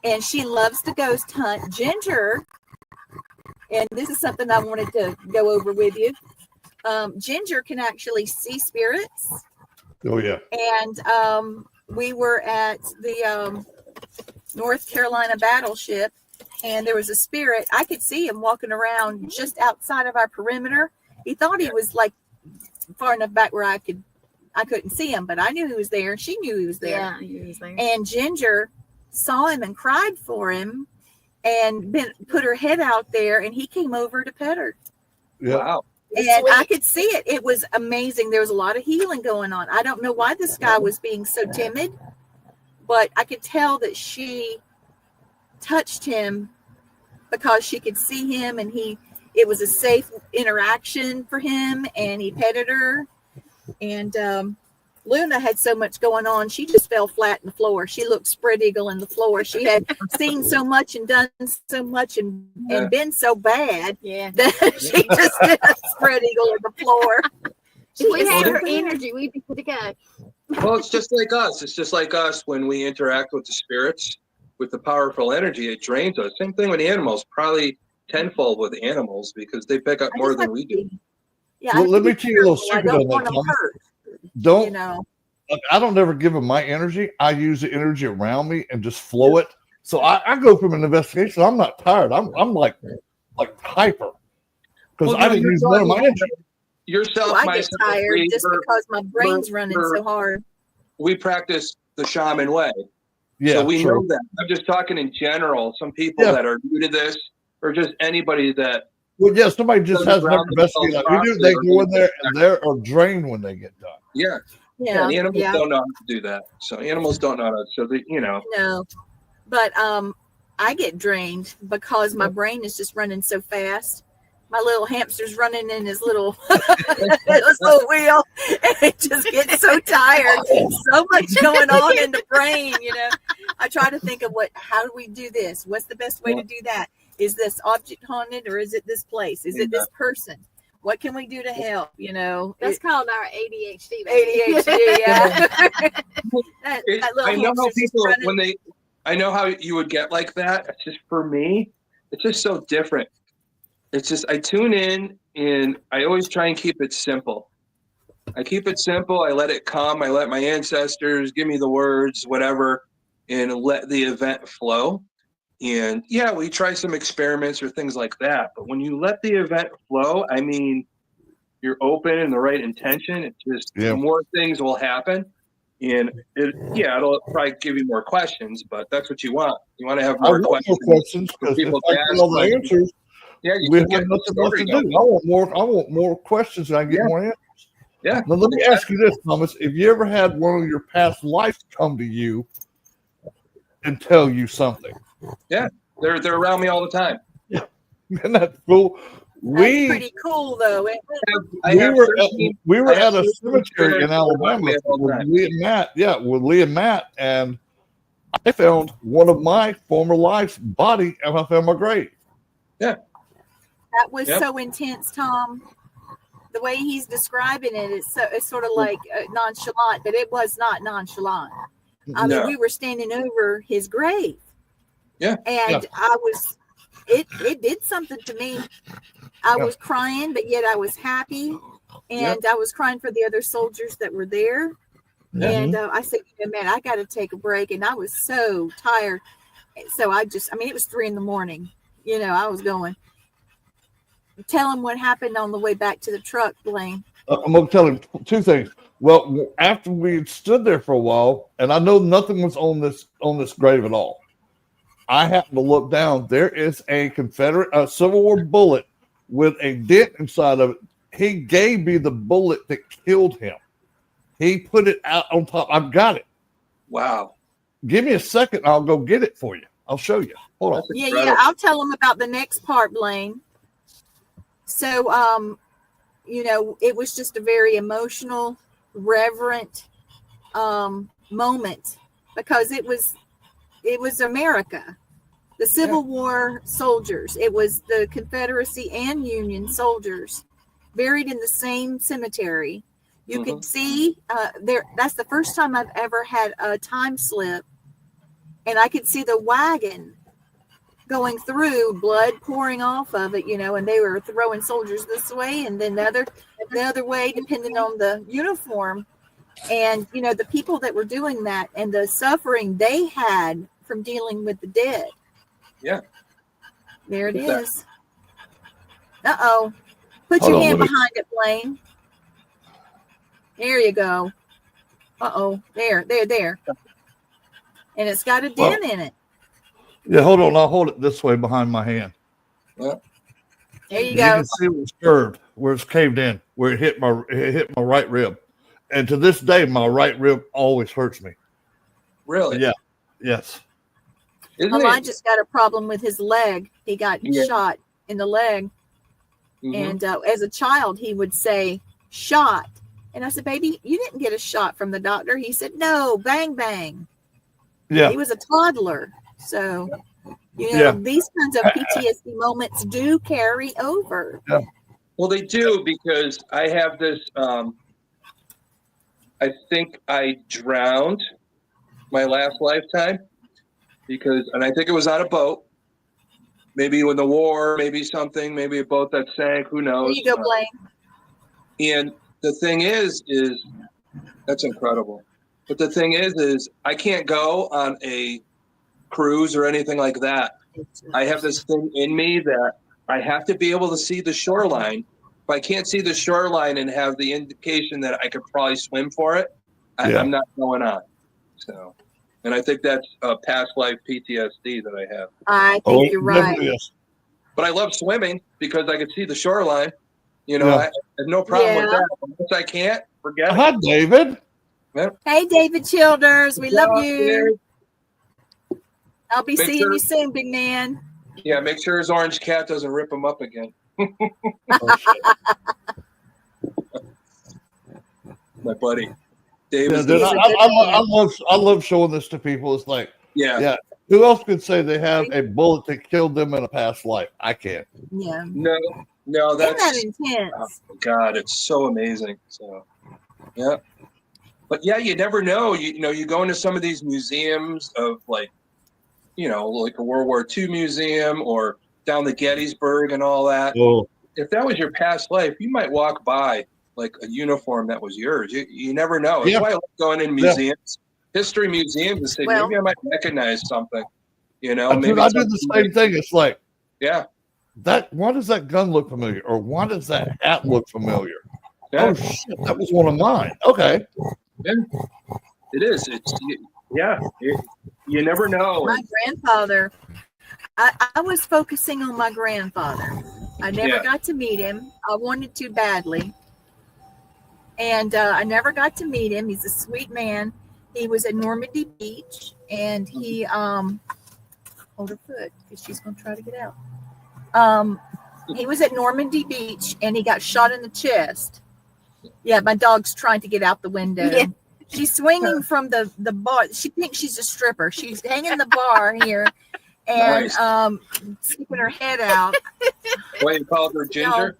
And she loves to ghost hunt. Ginger, and this is something I wanted to go over with you. Ginger can actually see spirits. Oh, yeah. And we were at the North Carolina battleship, and there was a spirit. I could see him walking around just outside of our perimeter. He thought he was like far enough back where I couldn't see him, but I knew he was there, and she knew he was there. Yeah, he was there. And Ginger saw him and cried for him and put her head out there, and he came over to pet her. Yeah. Wow. And I could see it. It was amazing. There was a lot of healing going on. I don't know why this guy was being so timid, but I could tell that she touched him because she could see him, and it was a safe interaction for him, and he petted her. And Luna had so much going on, she just fell flat in the floor. She looked spread eagle in the floor. She had seen so much and done so much and been so bad that she just did a spread eagle in the floor. If we had her energy, we'd be good to go. Well, it's just like us. It's just like us when we interact with the spirits, with the powerful energy, it drains us. Same thing with animals, probably tenfold with animals because they pick up more than we do. Yeah, well, let me tell you a little secret on that, Tom. Don't, you know. I don't ever give them my energy. I use the energy around me and just flow it. So I go from an investigation. I'm not tired. I'm like hyper because I didn't use none of my energy. Yourself, I get tired just because my brain's running so hard. We practice the shaman way. Yeah, so we know that. I'm just talking in general. Some people that are new to this, or just anybody that. Well, yeah, somebody just has never investigated like we do. They go in there and they are drained when they get done. Yeah. Yeah. The animals don't know how to do that. So animals don't know how to. So they, No, but I get drained because my brain is just running so fast. My little hamster's running in his little wheel, and it just gets so tired. So much going on in the brain, I try to think of how do we do this? What's the best way to do that? Is this object haunted, or is it this place? Is it this person? What can we do to help? That's called our ADHD. ADHD, yeah. I know how people I know how you would get like that. It's just for me, it's just so different. It's just I tune in and I always try and keep it simple. I keep it simple. I let it come. I let my ancestors give me the words, whatever, and let the event flow. And yeah, we try some experiments or things like that. But when you let the event flow, I mean, you're open and the right intention. It's just more things will happen. And it'll probably give you more questions, but that's what you want. You want to have more questions. Because people if I get all the answers. Yeah, we have nothing left to do. I want more questions and I get more answers. Yeah. Now let me ask you this, Thomas. If you ever had one of your past lives come to you and tell you something? Yeah, they're around me all the time. Yeah. Isn't that cool? That's pretty cool though. We were at a cemetery in Alabama with Lee and Matt. Yeah, with Lee and Matt, and I found one of my former life's body and I found my grave. Yeah. That was so intense, Tom. The way he's describing it's sort of like nonchalant, but it was not nonchalant. I mean, we were standing over his grave. Yeah. And it did something to me. I was crying, but yet I was happy. And I was crying for the other soldiers that were there. Yeah. And I said, man, I got to take a break. And I was so tired. So it was 3 a.m. I was going. Tell him what happened on the way back to the truck, Blaine. I'm going to tell him 2 things. Well, after we had stood there for a while, and I know nothing was on this grave at all, I happened to look down. There is a Confederate Civil War bullet with a dent inside of it. He gave me the bullet that killed him. He put it out on top. I've got it. Wow. Give me a second. I'll go get it for you. I'll show you. Hold on. Yeah. I'll tell him about the next part, Blaine. So, it was just a very emotional, reverent moment because it was America, the Civil War soldiers. It was the Confederacy and Union soldiers buried in the same cemetery. You could see there. That's the first time I've ever had a time slip, and I could see the wagon going through, blood pouring off of it, and they were throwing soldiers this way and then the other way, depending on the uniform. And, the people that were doing that and the suffering they had from dealing with the dead. Yeah. There it is. Uh-oh. Put your hand behind it, Blaine. There you go. Uh-oh. There. And it's got a dent in it. Yeah, hold on. I'll hold it this way behind my hand. Yeah. There you You go. can see where it's curved, where it's caved in, where it hit my right rib. And to this day, my right rib always hurts me. Really? Yeah. Yes. I just got a problem with his leg. He got shot in the leg. Mm-hmm. And as a child, he would say, shot. And I said, baby, you didn't get a shot from the doctor. He said, no, bang, bang. Yeah. He was a toddler. So, Yeah. these kinds of PTSD moments do carry over. Yeah. Well, they do, because I have this, I think I drowned my last lifetime and I think it was on a boat, maybe in the war, maybe something, maybe a boat that sank, who knows? There you go, Blaine. And the thing is that's incredible. But the thing is I can't go on a cruise or anything like that. I have this thing in me that I have to be able to see the shoreline. If I can't see the shoreline and have the indication that I could probably swim for it, I'm not going on. So, and I think that's past life PTSD that I have. I think you're right. Yes. But I love swimming because I could see the shoreline. I have no problem with that. Once I can't, forget it. Hi, David. Hey, David Childers. We love you. Dude. I'll be seeing you soon, big man. Yeah, make sure his orange cat doesn't rip him up again. My buddy. David. Yeah, I love showing this to people. It's like, yeah. Who else could say they have a bullet that killed them in a past life? I can't. Yeah. No, that's Isn't that intense? Oh my God, it's so amazing. So, yeah. But yeah, you never know. You go into some of these museums of like a World War II museum or down the Gettysburg and all that. Oh. If that was your past life, you might walk by like a uniform that was yours. You never know. That's why I like going in museums, history museums, and say, maybe I might recognize something. Maybe I do the same thing. It's like, why does that gun look familiar? Or why does that hat look familiar? Yeah. Oh, shit, that was one of mine. Okay. Yeah. It is. You never know. My grandfather, I was focusing on my grandfather. I never got to meet him. I wanted to badly. And I never got to meet him. He's a sweet man. He was at Normandy Beach, and he, hold her foot, because she's going to try to get out. He was at Normandy Beach, and he got shot in the chest. Yeah, my dog's trying to get out the window. Yeah. She's swinging from the bar. She thinks she's a stripper. She's hanging the bar here and sticking her head out. What, you called her Ginger?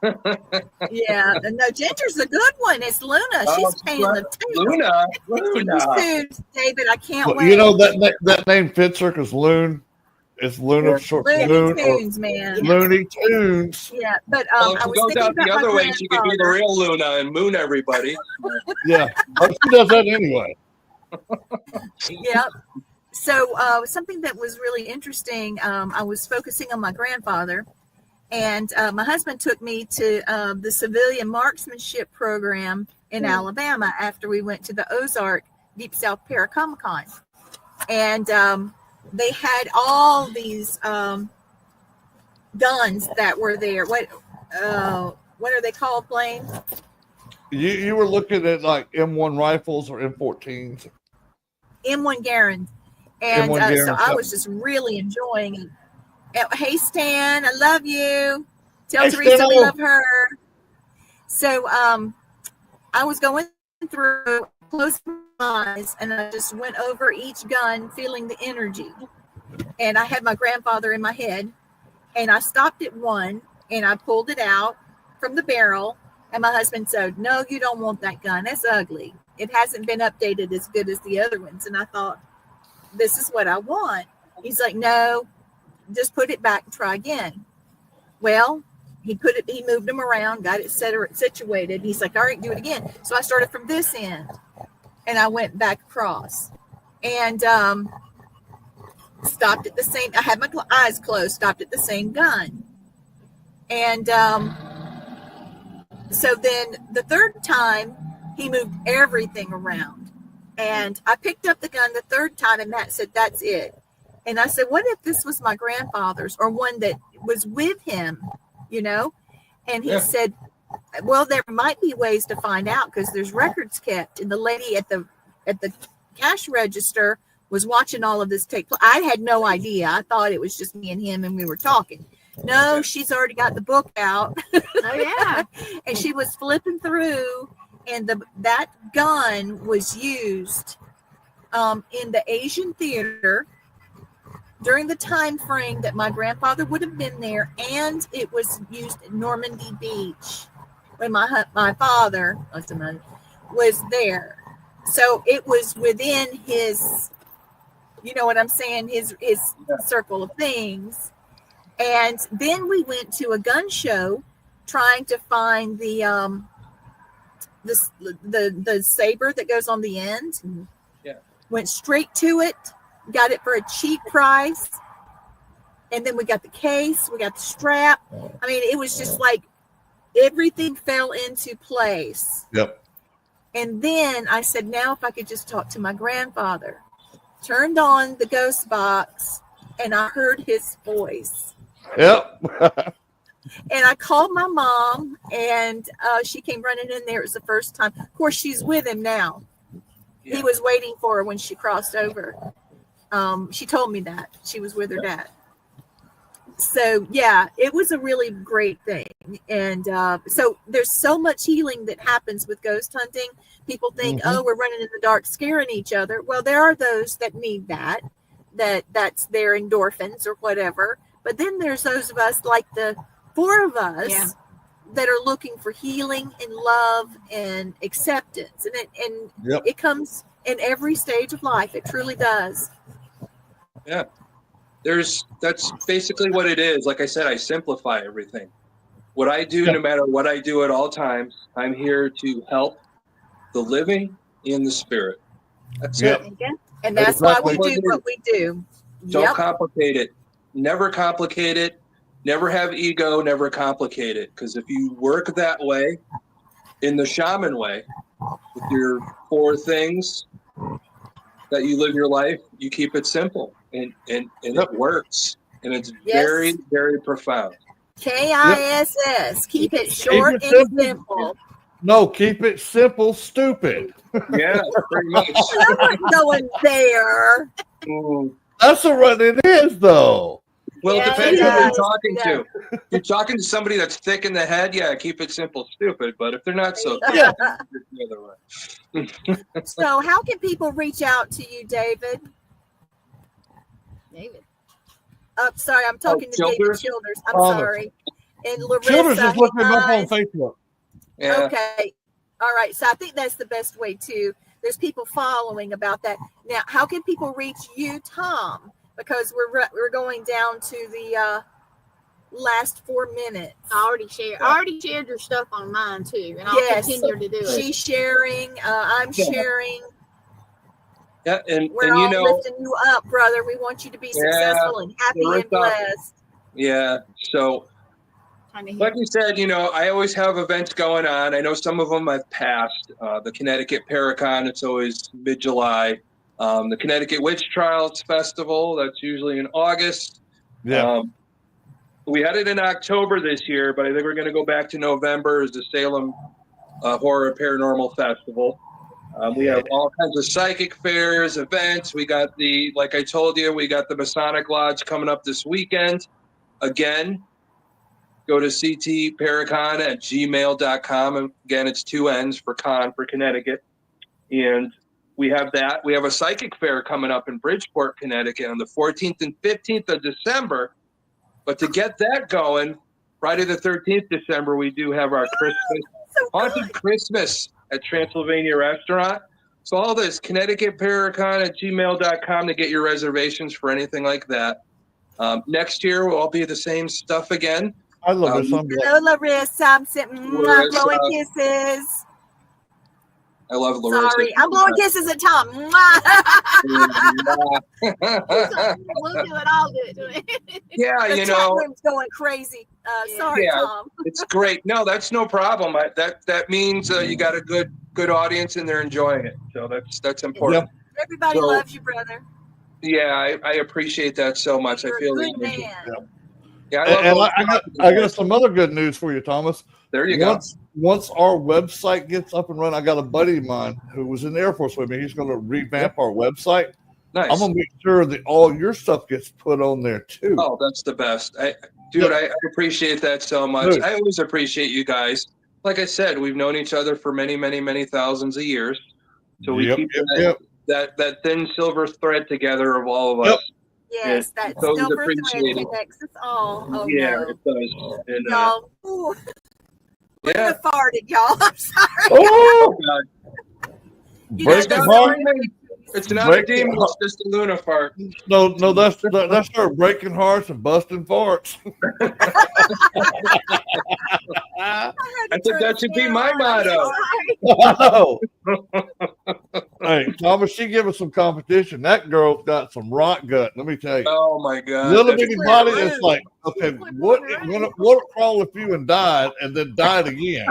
Yeah, no, Ginger's a good one. It's Luna. She's paying the table. Luna. David, I can't wait. That name fits her because Loon. It's Luna short for Loon. Looney Tunes, man. Looney Tunes. Yeah, but if she goes out the other way, she could be the real Luna and moon everybody. Yeah, she does that anyway. Yep. So something that was really interesting, I was focusing on my grandfather, and my husband took me to the civilian marksmanship program in Alabama after we went to the Ozark Deep South Paracomic-Con. And they had all these guns that were there. What are they called, Blaine? You were looking at like M1 rifles or M14s. M1 Garand. And so I was just really enjoying it. Hey, Stan, I love you. Tell Teresa we love her. So I was going through, closed my eyes, and I just went over each gun, feeling the energy. And I had my grandfather in my head, and I stopped at one, and I pulled it out from the barrel, and my husband said, no, you don't want that gun. That's ugly. It hasn't been updated as good as the other ones. And I thought, this is what I want. He's like, no, just put it back and try again. Well, he moved them around, got it situated. He's like, all right, do it again. So I started from this end, and I went back across, and stopped at the same. I had my eyes closed, stopped at the same gun, and so then the third time he moved everything around, and I picked up the gun the third time, and Matt said, "That's it." And I said, "What if this was my grandfather's or one that was with him?" And he said, well, there might be ways to find out because there's records kept. And the lady at the cash register was watching all of this take place. I had no idea. I thought it was just me and him and we were talking. No, she's already got the book out. Oh, yeah. And she was flipping through and that gun was used in the Asian theater during the time frame that my grandfather would have been there, and it was used at Normandy Beach when my father was there. So it was within his, you know what I'm saying, his circle of things. And then we went to a gun show trying to find the saber that goes on the end. Yeah. Went straight to it, got it for a cheap price. And then we got the case, we got the strap. I mean, it was just like everything fell into place. Yep. And then I said, now if I could just talk to my grandfather. Turned on the ghost box and I heard his voice. Yep. And I called my mom and she came running in there. It was the first time. Of course, she's with him now. Yeah. He was waiting for her when she crossed over. She told me that. She was with her dad. So, yeah, it was a really great thing. And so there's so much healing that happens with ghost hunting. People think, oh, we're running in the dark, scaring each other. Well, there are those that need that's their endorphins or whatever. But then there's those of us, like the 4 of us, that are looking for healing and love and acceptance. And it comes in every stage of life. It truly does. Yeah. That's basically what it is. Like I said, I simplify everything. What I do, no matter what I do at all times, I'm here to help the living and the spirit. That's it. And that's why we do what we do. Don't complicate it. Never complicate it. Never have ego. Never complicate it. Because if you work that way, in the shaman way, with your 4 things that you live your life, you keep it simple. And it works. And it's very, very profound. KISS. Keep it short and simple. No, keep it simple, stupid. Yeah, pretty much. I'm not going there. That's what it is, though. Well, it depends who you're talking to. If you're talking to somebody that's thick in the head, keep it simple, stupid. But if they're not so thick, it's the other way. So how can people reach out to you, David? Sorry, I'm talking to David Childers. I'm sorry. And Larissa. Childers is looking up on Facebook. Yeah. Okay. All right. So I think that's the best way too. There's people following about that. Now, how can people reach you, Tom? Because we're going down to the last 4 minutes. I already shared your stuff on mine too, and I'll continue to do it. She's sharing. I'm sharing. Yeah, and we're all lifting you up, brother. We want you to be successful and happy and blessed. Yeah. So, like you said, I always have events going on. I know some of them I've passed. The Connecticut Paracon, it's always mid-July. The Connecticut Witch Trials Festival, that's usually in August. Yeah. We had it in October this year, but I think we're going to go back to November as the Salem Horror Paranormal Festival. We have all kinds of psychic fairs, events. We got like I told you, we got the Masonic Lodge coming up this weekend. Again, go to ctparacon@gmail.com. And again, it's 2 N's for con for Connecticut. And we have that. We have a psychic fair coming up in Bridgeport, Connecticut on the 14th and 15th of December. But to get that going, Friday the 13th December, we do have our Christmas, Haunted Christmas at Transylvania Restaurant. So all this, ConnecticutParacon@gmail.com to get your reservations for anything like that. Next year, we'll all be the same stuff again. I love this. Hello, Larissa. I'm sitting blowing kisses. I love Larissa. Sorry, I'm blowing kisses at Tom. We'll do it all good. Yeah, the chat room's going crazy. Sorry, Tom. It's great. No, that's no problem. That means you got a good audience and they're enjoying it. So that's important. Yep. Everybody loves you, brother. Yeah, I appreciate that so much. You're I feel a good man. Yeah, I got some other good news for you, Thomas. There you go. Once our website gets up and running, I got a buddy of mine who was in the Air Force with me. He's going to revamp our website. Nice. I'm going to make sure that all your stuff gets put on there too. Oh, that's the best. I appreciate that so much. Dude. I always appreciate you guys. like I said, we've known each other for many, many, many thousands of years. So we Yep, keep yep. that thin silver thread together of all of Yep. us. Yes, that so silver thread appreciated. connects us all. Oh Yeah, no, it does. And, y'all. Ooh. Wouldn't yeah. have farted, y'all. I'm sorry. Oh, God. You break know, your those heart. It's not Break a demon, your it's just a Luna fart. No, that's her breaking hearts and busting farts. I think that should be my motto. Wow. Hey, Thomas, she give us some competition. That girl's got some rock gut. Let me tell you. Oh my God. Little bitty Flip body around. is like, okay, what crawl if you and died and then died again?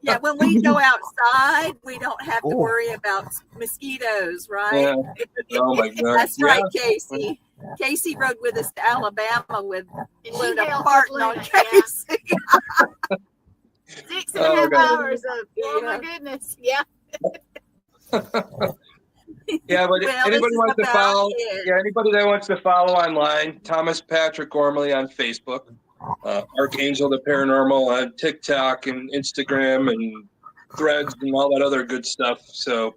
Yeah, when we go outside, we don't have to Oh. worry about mosquitoes, right? Yeah. Oh my God. That's right, Casey. Casey rode with us to Alabama with And Luna helped farting on Luna, yeah. Casey. 6.5 God. hours of, oh my Yeah. goodness. Yeah. Yeah, but Well, anybody this is wants to about follow, it. anybody that wants to follow online, Thomas Patrick Gormley on Facebook, Archangel the Paranormal on TikTok and Instagram and Threads and all that other good stuff. So,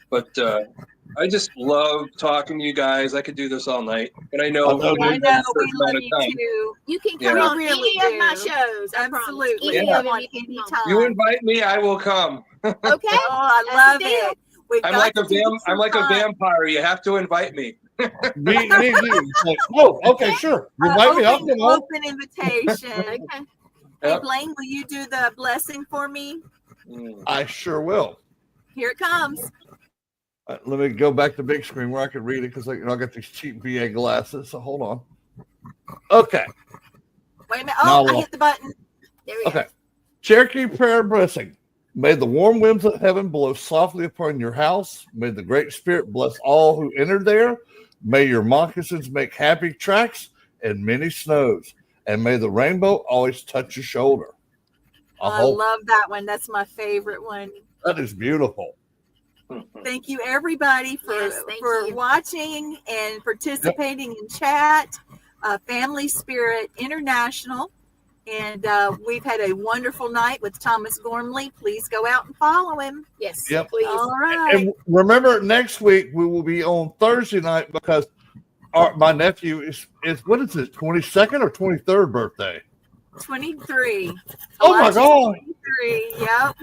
but I just love talking to you guys. I could do this all night, but I know, I know, I dude. know, we love you too. You can Yeah. come on We really any of my do. shows. I promise. Absolutely. Any Yeah. of them On you can any come. time. You invite me, I will come. Okay. Oh, I That's love the deal. it. We've I'm got like to a do this I'm like a sometime. vampire. You have to invite me. Me. Like, oh, okay, sure. You invite me. I'll come on. Open invitation. Okay. Hey, Yep. Blaine, will you do the blessing for me? I sure will. Here it comes. Let me go back to big screen where I can read it because I got these cheap VA glasses. So hold on. Okay. Wait a minute. Now Oh, I what? hit the button. There we go. Okay. Cherokee prayer blessing. May the warm winds of heaven blow softly upon your house. May the Great Spirit bless all who enter there. May your moccasins make happy tracks and many snows. And may the rainbow always touch your shoulder. I love that one. That's my favorite one. That is beautiful. Thank you, everybody, for Yes, thank for you. watching and participating in chat. Family Spirit International. And we've had a wonderful night with Thomas Gormley. Please go out and follow him. Yes. Yep. Please. All right. And remember, next week we will be on Thursday night because my nephew is what is his 22nd or 23rd birthday? 23. Oh my Elijah's God. 23. Yep.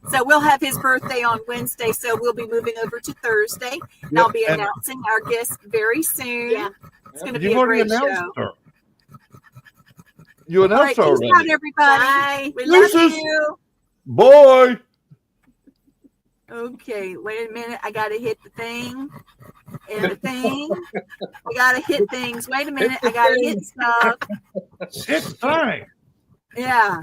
So we'll have his birthday on Wednesday. So we'll be moving over to Thursday. And I'll be And announcing our guest very soon. Yeah. It's going to be you've a already great announced show. her. You All right, announced her peace already. out, everybody. Bye. We love Deuces. you. Boy. Okay, wait a minute. I got to hit the thing. And the thing. I got to hit things. Wait a minute. I got to hit stuff. It's time. Yeah.